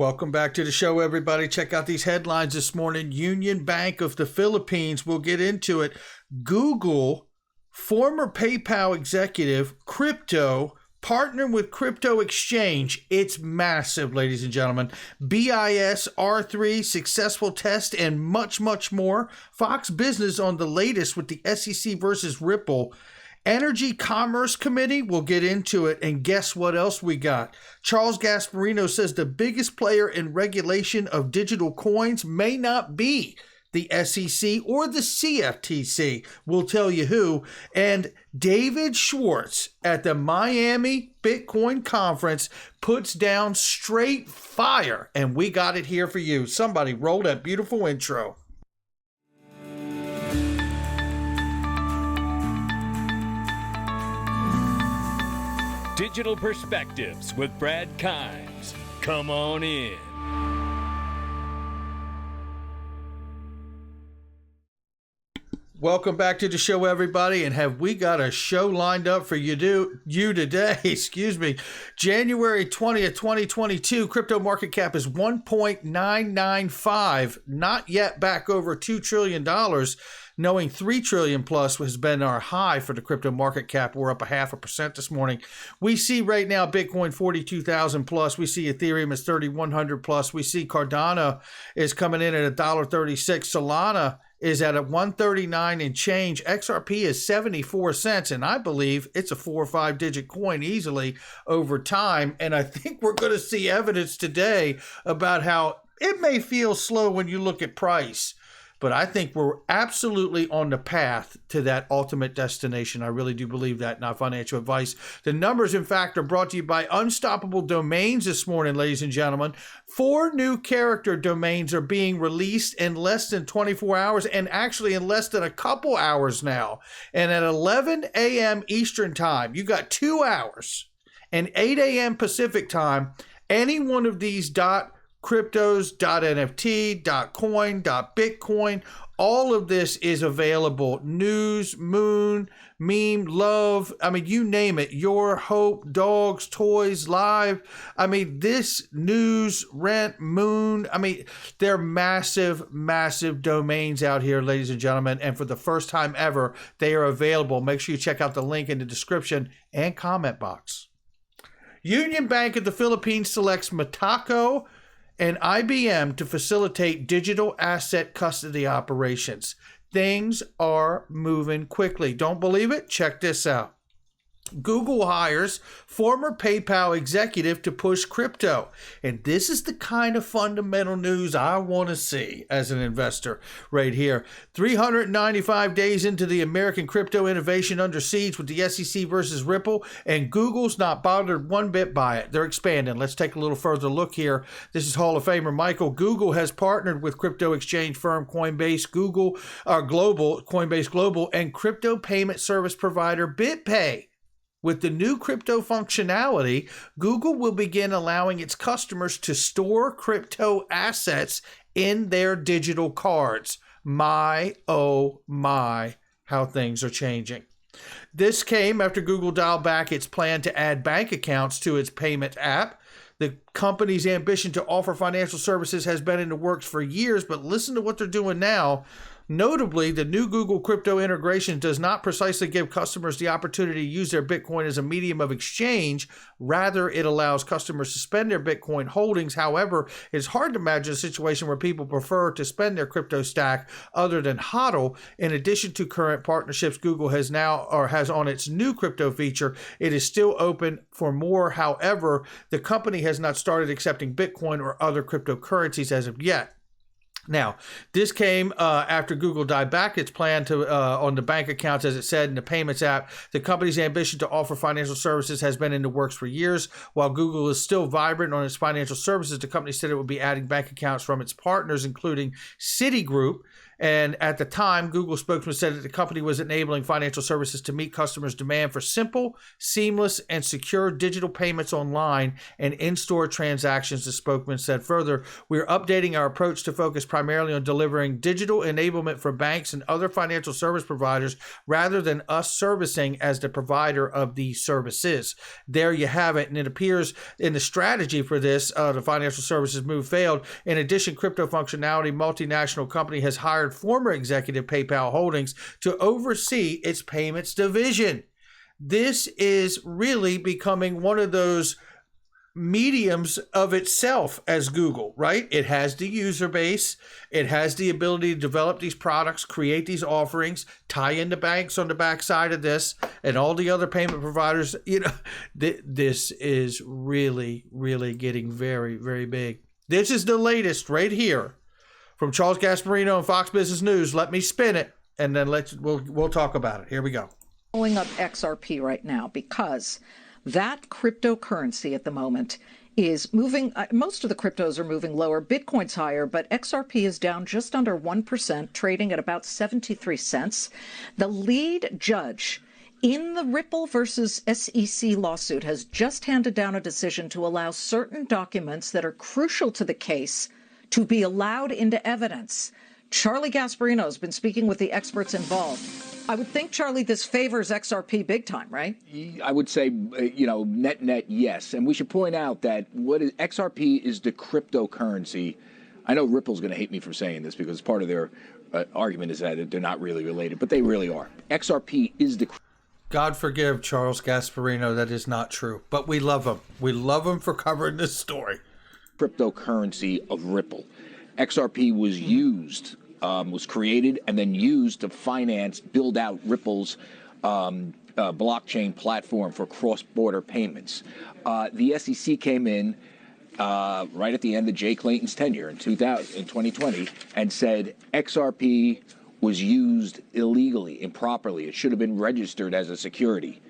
Welcome back to the show, everybody. Check out these headlines this morning. Union Bank of the Philippines, we'll get into it. Google, former PayPal executive, crypto, partnering with crypto exchange. It's massive, ladies and gentlemen. BIS, R3, successful test, and much, much more. Fox Business on the latest with the SEC versus Ripple. Energy Commerce Committee, we'll get into it. And guess what else we got? Charles Gasparino says the biggest player in regulation of digital coins may not be the SEC or the CFTC. We'll tell you who. And David Schwartz at the Miami Bitcoin Conference puts down straight fire. And we got it here for you. Somebody roll that beautiful intro. Digital Perspectives with Brad Kimes. Come on in. Welcome back to the show, everybody. And have we got a show lined up for you today? Excuse me. January 20th, 2022, crypto market cap is 1.995, not yet back over $2 trillion. Knowing 3 trillion plus has been our high for the crypto market cap. We're up 0.5% this morning. We see right now Bitcoin 42,000 plus. We see Ethereum is 3,100 plus. We see Cardano is coming in at $1.36. Solana is at a 139 and change. XRP is 74 cents, and I believe it's a 4 or 5 digit coin easily over time. And I think we're going to see evidence today about how it may feel slow when you look at price, but I think we're absolutely on the path to that ultimate destination. I really do believe that, not financial advice. The numbers, in fact, are brought to you by Unstoppable Domains this morning, ladies and gentlemen. 4 new character domains are being released in less than 24 hours, and actually in less than a couple hours now. And at 11 a.m. Eastern time, you got 2 hours, and 8 a.m. Pacific time, any one of these cryptos, .nft, .coin, .bitcoin, all of this is available. News, moon, meme, love, I mean, you name it. Your Hope, dogs, toys, live. I mean, this news, rent, moon. I mean, they're massive, massive domains out here, ladies and gentlemen. And for the first time ever, they are available. Make sure you check out the link in the description and comment box. Union Bank of the Philippines selects Mataco and IBM to facilitate digital asset custody operations. Things are moving quickly. Don't believe it? Check this out. Google hires former PayPal executive to push crypto. And this is the kind of fundamental news I want to see as an investor right here. 395 days into the American crypto innovation under siege with the SEC versus Ripple, and Google's not bothered one bit by it. They're expanding. Let's take a little further look here. This is Hall of Famer Michael. Google has partnered with crypto exchange firm Coinbase Global, and crypto payment service provider BitPay. With the new crypto functionality, Google will begin allowing its customers to store crypto assets in their digital cards. My, oh my, how things are changing. This came after Google dialed back its plan to add bank accounts to its payment app. The company's ambition to offer financial services has been in the works for years, but listen to what they're doing now. Notably, the new Google crypto integration does not precisely give customers the opportunity to use their Bitcoin as a medium of exchange. Rather, it allows customers to spend their Bitcoin holdings. However, it's hard to imagine a situation where people prefer to spend their crypto stack other than HODL. In addition to current partnerships Google has on its new crypto feature, it is still open for more. However, the company has not started accepting Bitcoin or other cryptocurrencies as of yet. Now, this came after Google dialed back its plan to on the bank accounts, as it said in the payments app. The company's ambition to offer financial services has been in the works for years. While Google is still vibrant on its financial services, the company said it would be adding bank accounts from its partners, including Citigroup And at the time, Google spokesman said that the company was enabling financial services to meet customers' demand for simple, seamless, and secure digital payments online and in-store transactions, the spokesman said. Further, we're updating our approach to focus primarily on delivering digital enablement for banks and other financial service providers rather than us servicing as the provider of these services. There you have it. And it appears in the strategy for this, the financial services move failed. In addition, crypto functionality multinational company has hired former executive PayPal Holdings to oversee its payments division. This is really becoming one of those mediums of itself as Google, right? It has the user base. It has the ability to develop these products, create these offerings, tie into banks on the backside of this and all the other payment providers. This is really, really getting very, very big. This is the latest right here from Charles Gasparino and Fox Business News. Let me spin it, and then we'll talk about it. Here we go. Pulling up XRP right now because that cryptocurrency at the moment is moving. Most of the cryptos are moving lower. Bitcoin's higher, but XRP is down just under 1%, trading at about 73 cents. The lead judge in the Ripple versus SEC lawsuit has just handed down a decision to allow certain documents that are crucial to the case to be allowed into evidence. Charlie Gasparino has been speaking with the experts involved. I would think, Charlie, this favors XRP big time, right? I would say, net, yes. And we should point out that XRP is the cryptocurrency. I know Ripple's going to hate me for saying this because part of their argument is that they're not really related, but they really are. XRP is the... God forgive Charles Gasparino, that is not true. But we love him. We love him for covering this story. Cryptocurrency of Ripple. XRP was created and then used to build out Ripple's blockchain platform for cross-border payments. The SEC came in right at the end of Jay Clayton's tenure in 2020 and said XRP was used illegally, improperly. It should have been registered as a security.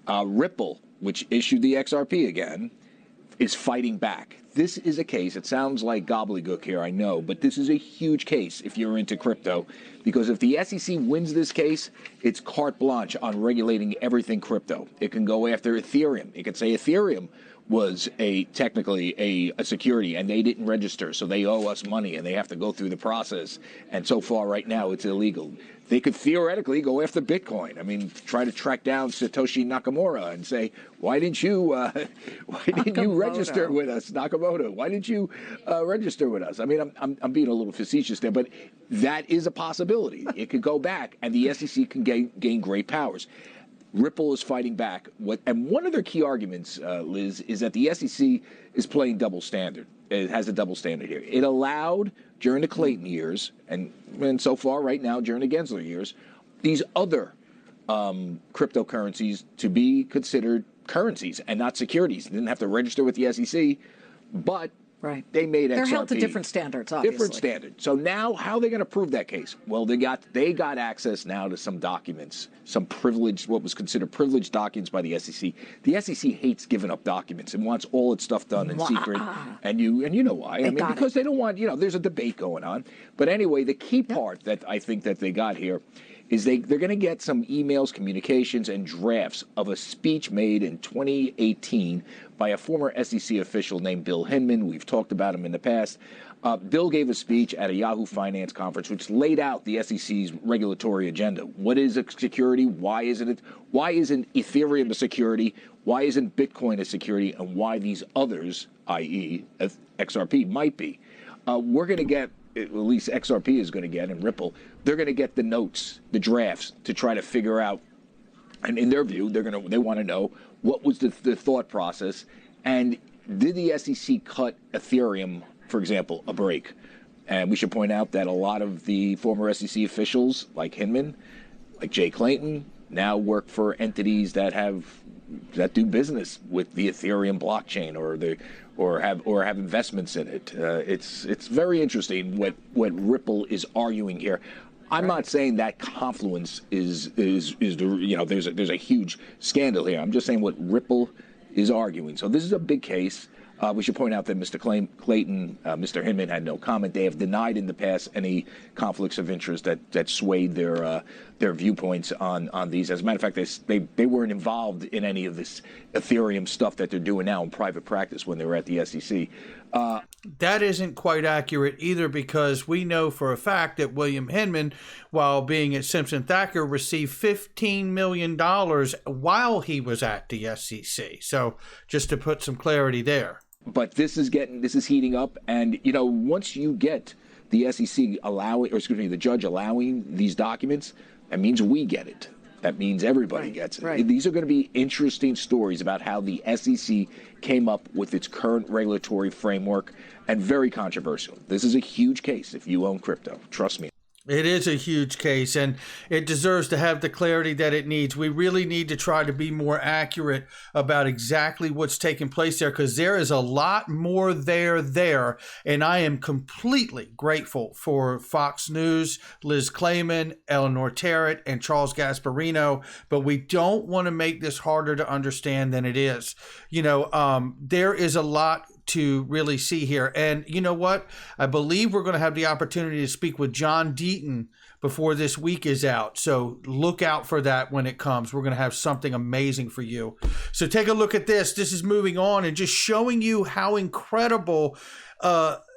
Ripple, which issued the XRP again, is fighting back. This is a case, it sounds like gobbledygook here, I know, but this is a huge case if you're into crypto, because if the SEC wins this case, it's carte blanche on regulating everything crypto. It can go after Ethereum. It could say Ethereum was technically a security and they didn't register, so they owe us money and they have to go through the process. And so far right now it's illegal. They could theoretically go after Bitcoin. I mean, try to track down Satoshi Nakamoto and say, why didn't you register with us, Nakamoto? Why didn't you register with us? I mean, I'm being a little facetious there, but that is a possibility. It could go back and the SEC can gain great powers. Ripple is fighting back. And one of their key arguments, Liz, is that the SEC is playing double standard. It has a double standard here. It allowed, during the Clayton years, and so far right now during the Gensler years, these other cryptocurrencies to be considered currencies and not securities. They didn't have to register with the SEC, but they made XRP. They're held to different standards, obviously. Different standards. So now, how are they going to prove that case? Well, they got access now to some documents, some privileged, what was considered privileged documents by the SEC. The SEC hates giving up documents and wants all its stuff done in secret. And you know why? I mean, because they don't want, there's a debate going on. But anyway, the key part that I think that they got here is they're going to get some emails, communications, and drafts of a speech made in 2018 by a former SEC official named Bill Hinman. We've talked about him in the past. Bill gave a speech at a Yahoo Finance conference which laid out the SEC's regulatory agenda. What is a security? Why isn't it? Why isn't Ethereum a security? Why isn't Bitcoin a security? And why these others, i.e. XRP, might be. We're going to get, at least XRP is going to get, and Ripple, they're going to get the notes, the drafts, to try to figure out, and in their view, they want to know what was the thought process, and did the SEC cut Ethereum, for example, a break? And we should point out that a lot of the former SEC officials, like Hinman, like Jay Clayton, now work for entities that do business with the Ethereum blockchain or have investments in it. It's very interesting what Ripple is arguing here. I'm not saying that confluence is there's a huge scandal here. I'm just saying what Ripple is arguing. So this is a big case. We should point out that Mr. Clayton, Mr. Hinman had no comment. They have denied in the past any conflicts of interest that swayed their viewpoints on these. As a matter of fact, they weren't involved in any of this Ethereum stuff that they're doing now in private practice when they were at the SEC. That isn't quite accurate either, because we know for a fact that William Hinman, while being at Simpson Thacker, received $15 million while he was at the SEC. So just to put some clarity there. But this is heating up, and once you get the SEC the judge allowing these documents, that means we get it. That means everybody gets it. Right. These are going to be interesting stories about how the SEC came up with its current regulatory framework, and very controversial. This is a huge case if you own crypto. Trust me. It is a huge case, and it deserves to have the clarity that it needs. We really need to try to be more accurate about exactly what's taking place there, because there is a lot more there, and I am completely grateful for Fox News, Liz Clayman, Eleanor Terrett, and Charles Gasparino, but we don't want to make this harder to understand than it is. There is a lot to really see here. And you know what? I believe we're going to have the opportunity to speak with John Deaton before this week is out. So look out for that when it comes. We're going to have something amazing for you. So take a look at this. This is moving on and just showing you how incredible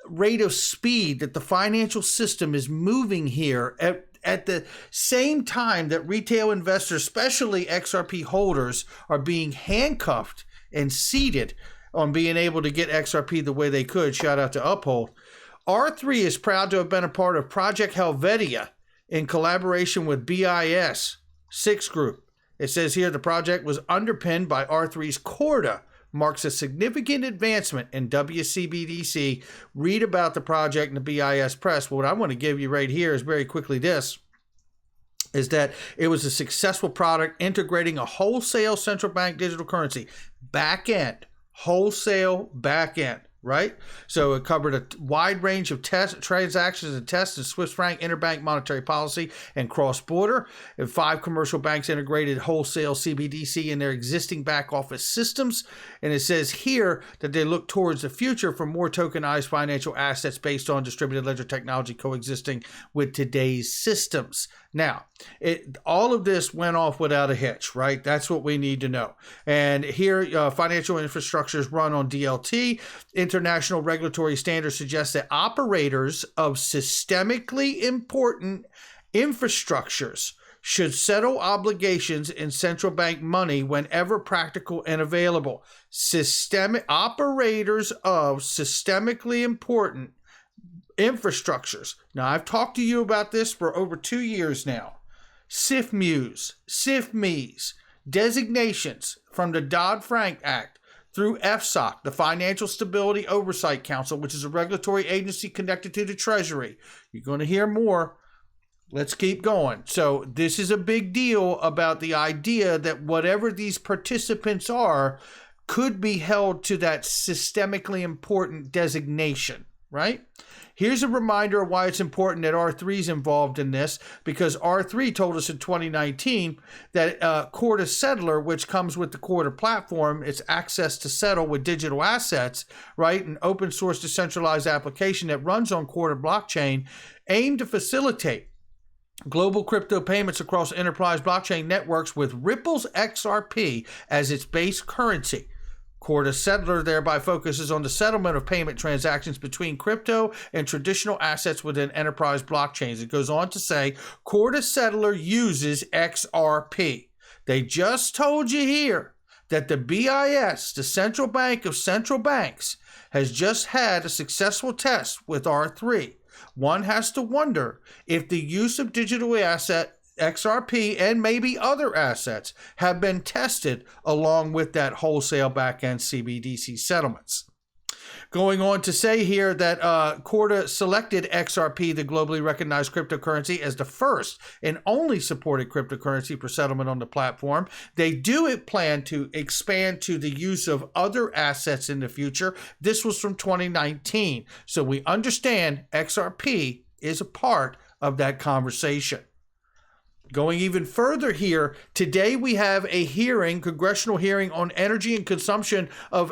rate of speed that the financial system is moving here at the same time that retail investors, especially XRP holders, are being handcuffed and seated on being able to get XRP the way they could. Shout out to Uphold. R3 is proud to have been a part of Project Helvetia in collaboration with BIS 6 Group. It says here the project was underpinned by R3's Corda, marks a significant advancement in WCBDC. Read about the project in the BIS press. But what I want to give you right here is very quickly this, is that it was a successful product integrating a wholesale central bank digital currency back-end, wholesale back-end, right? So it covered a wide range of transactions and tests in Swiss franc interbank monetary policy and cross-border. And 5 commercial banks integrated wholesale CBDC in their existing back-office systems. And it says here that they look towards the future for more tokenized financial assets based on distributed ledger technology coexisting with today's systems. Now, all of this went off without a hitch, right? That's what we need to know. And here, financial infrastructures run on DLT. International regulatory standards suggest that operators of systemically important infrastructures should settle obligations in central bank money whenever practical and available. Operators of systemically important infrastructures. Now, I've talked to you about this for over 2 years now. SIFMUs, SIFMEs, designations from the Dodd-Frank Act through FSOC, the Financial Stability Oversight Council, which is a regulatory agency connected to the Treasury. You're going to hear more. Let's keep going. So this is a big deal about the idea that whatever these participants are could be held to that systemically important designation, right? Here's a reminder of why it's important that R3 is involved in this, because R3 told us in 2019 that Corda Settler, which comes with the Corda platform, it's access to settle with digital assets, right? An open source decentralized application that runs on Corda blockchain, aimed to facilitate global crypto payments across enterprise blockchain networks with Ripple's XRP as its base currency. Corda Settler thereby focuses on the settlement of payment transactions between crypto and traditional assets within enterprise blockchains. It goes on to say, Corda Settler uses XRP. They just told you here that the BIS, the central bank of central banks, has just had a successful test with R3. One has to wonder if the use of digital asset XRP and maybe other assets have been tested along with that wholesale back-end CBDC settlements. Going on to say here that Corda selected XRP, the globally recognized cryptocurrency, as the first and only supported cryptocurrency for settlement on the platform. They do plan to expand to the use of other assets in the future. This was from 2019. So we understand XRP is a part of that conversation. Going even further here, today we have a hearing, congressional hearing on energy and consumption of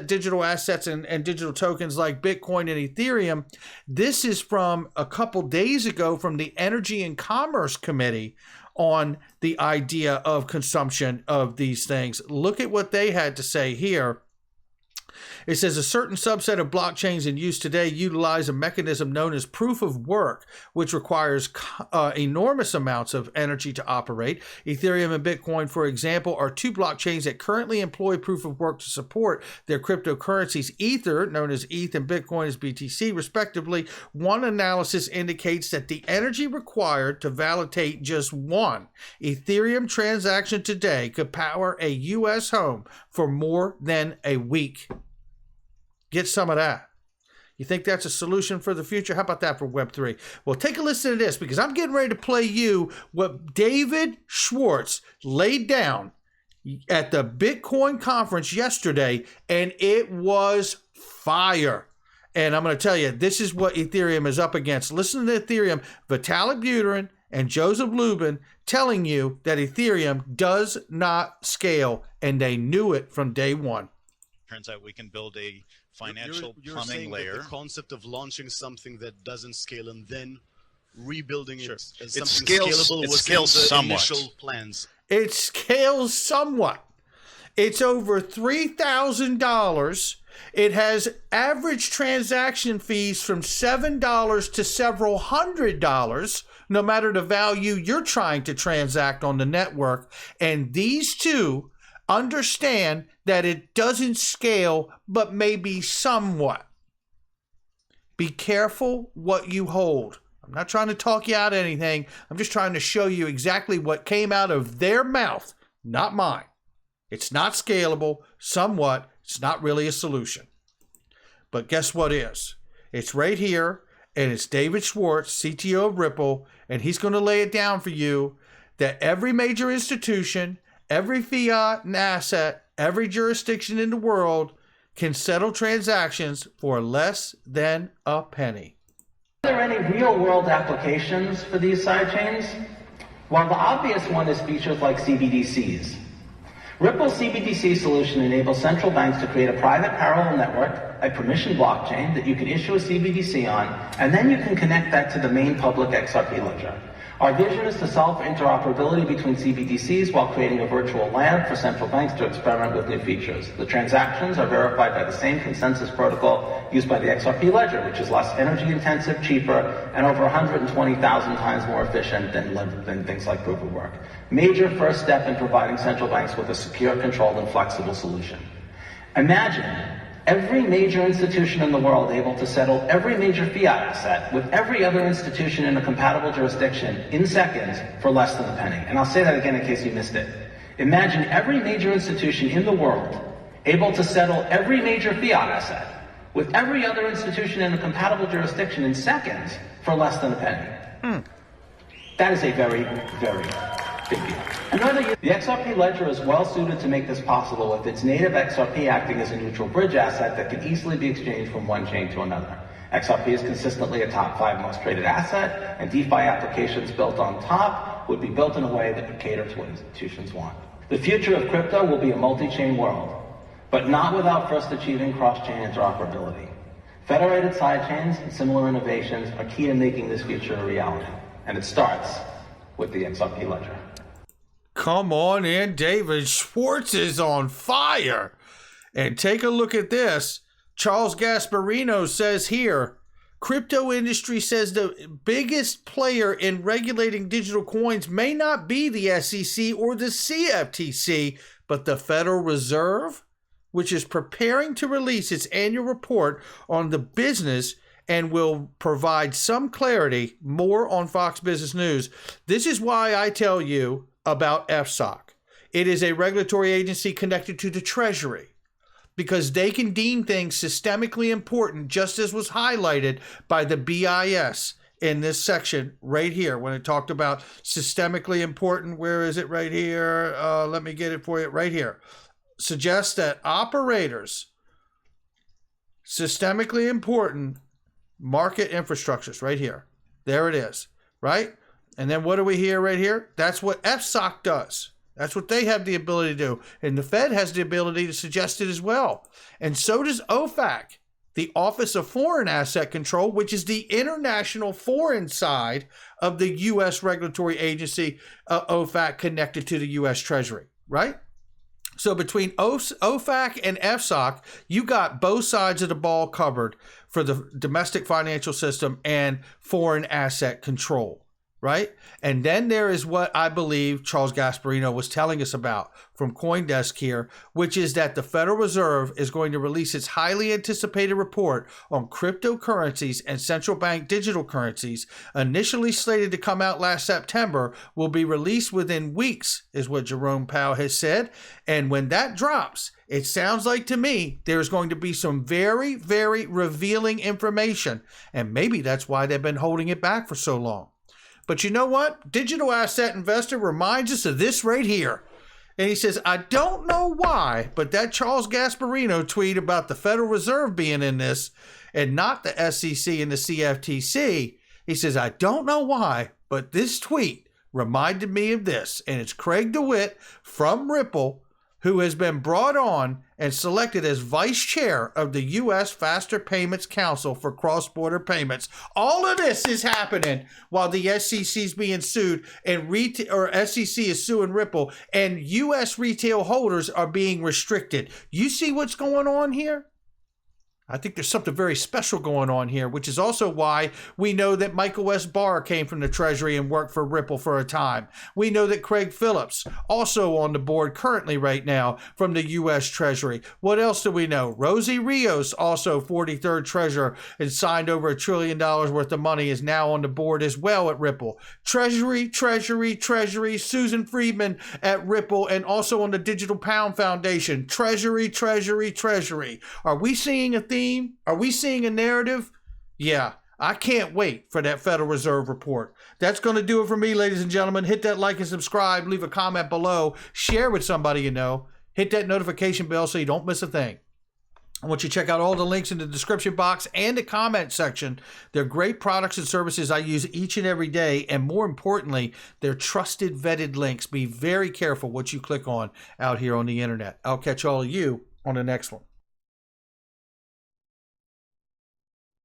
digital assets and digital tokens like Bitcoin and Ethereum. This is from a couple days ago from the Energy and Commerce Committee on the idea of consumption of these things. Look at what they had to say here. It says a certain subset of blockchains in use today utilize a mechanism known as proof of work, which requires enormous amounts of energy to operate. Ethereum and Bitcoin, for example, are two blockchains that currently employ proof of work to support their cryptocurrencies. Ether, known as ETH, and Bitcoin as BTC, respectively. One analysis indicates that the energy required to validate just one Ethereum transaction today could power a U.S. home for more than a week. Get some of that. You think that's a solution for the future? How about that for Web3? Well, take a listen to this because I'm getting ready to play you what David Schwartz laid down at the Bitcoin conference yesterday, and it was fire. And I'm going to tell you, this is what Ethereum is up against. Listen to Ethereum, Vitalik Buterin and Joseph Lubin telling you that Ethereum does not scale, and they knew it from day one. Turns out we can build a financial you're plumbing saying layer. That the concept of launching something that doesn't scale and then rebuilding Sure. it as It something scales- scalable it was scales in the somewhat. initial plans. It scales somewhat. It's over $3,000. It has average transaction fees from $7 to several $100s, no matter the value you're trying to transact on the network. And these two understand that it doesn't scale, but maybe somewhat. Be careful what you hold. I'm not trying to talk you out of anything. I'm just trying to show you exactly what came out of their mouth, not mine. It's not scalable, somewhat. It's not really a solution. But guess what is? It's right here, and it's David Schwartz, CTO of Ripple, and he's going to lay it down for you that every major institution, every fiat and asset, every jurisdiction in the world can settle transactions for less than a penny. Are there any real-world applications for these sidechains? Well, the obvious one is features like CBDCs. Ripple's CBDC solution enables central banks to create a private parallel network, a permissioned blockchain that you can issue a CBDC on, and then you can connect that to the main public XRP ledger. Our vision is to solve for interoperability between CBDCs while creating a virtual lab for central banks to experiment with new features. The transactions are verified by the same consensus protocol used by the XRP ledger, which is less energy intensive, cheaper, and over 120,000 times more efficient than things like proof of work. Major first step in providing central banks with a secure, controlled, and flexible solution. Imagine every major institution in the world able to settle every major fiat asset with every other institution in a compatible jurisdiction in seconds for less than a penny. And I'll say that again in case you missed it. Imagine every major institution in the world able to settle every major fiat asset with every other institution in a compatible jurisdiction in seconds for less than a penny. That is a very, very big deal. The XRP ledger is well suited to make this possible with its native XRP acting as a neutral bridge asset that can easily be exchanged from one chain to another. XRP is consistently a top 5 most traded asset, and DeFi applications built on top would be built in a way that would cater to what institutions want. The future of crypto will be a multi-chain world, but not without first achieving cross-chain interoperability. Federated sidechains and similar innovations are key to making this future a reality, and it starts with the XRP ledger. Come on in, David Schwartz is on fire. And take a look at this. Charles Gasparino says here, crypto industry says the biggest player in regulating digital coins may not be the SEC or the CFTC, but the Federal Reserve, which is preparing to release its annual report on the business and will provide some clarity, more on Fox Business News. This is why I tell you about FSOC. It is a regulatory agency connected to the Treasury because they can deem things systemically important, just as was highlighted by the BIS in this section right here when it talked about systemically important. Where is it? Right here. Let me get it for you right here. Suggests that operators, systemically important market infrastructures right here. There it is, right? And then what do we hear right here? That's what FSOC does. That's what they have the ability to do. And the Fed has the ability to suggest it as well. And so does OFAC, the Office of Foreign Asset Control, which is the international foreign side of the U.S. regulatory agency, OFAC, connected to the U.S. Treasury, right? So between OFAC and FSOC, you got both sides of the ball covered for the domestic financial system and foreign asset control, right? And then there is what I believe Charles Gasparino was telling us about from CoinDesk here, which is that the Federal Reserve is going to release its highly anticipated report on cryptocurrencies and central bank digital currencies, initially slated to come out last September, will be released within weeks, is what Jerome Powell has said. And when that drops, it sounds like to me there's going to be some very, very revealing information. And maybe that's why they've been holding it back for so long. But you know what? Digital Asset Investor reminds us of this right here. And he says, I don't know why, but that Charles Gasparino tweet about the Federal Reserve being in this and not the SEC and the CFTC, he says, I don't know why, but this tweet reminded me of this. And it's Craig DeWitt from Ripple, who has been brought on and selected as vice chair of the U.S. Faster Payments Council for cross-border payments. All of this is happening while the SEC is being sued and SEC is suing Ripple, and U.S. retail holders are being restricted. You see what's going on here? I think there's something very special going on here, which is also why we know that Michael S. Barr came from the Treasury and worked for Ripple for a time. We know that Craig Phillips, also on the board currently right now from the U.S. Treasury. What else do we know? Rosie Rios, also 43rd Treasurer, and signed over $1 trillion worth of money, is now on the board as well at Ripple. Treasury, Susan Friedman at Ripple, and also on the Digital Pound Foundation. Treasury. Are we seeing a theme? Are we seeing a narrative? Yeah, I can't wait for that Federal Reserve report. That's going to do it for me, ladies and gentlemen. Hit that like and subscribe. Leave a comment below. Share with somebody you know. Hit that notification bell so you don't miss a thing. I want you to check out all the links in the description box and the comment section. They're great products and services I use each and every day. And more importantly, they're trusted, vetted links. Be very careful what you click on out here on the internet. I'll catch all of you on the next one.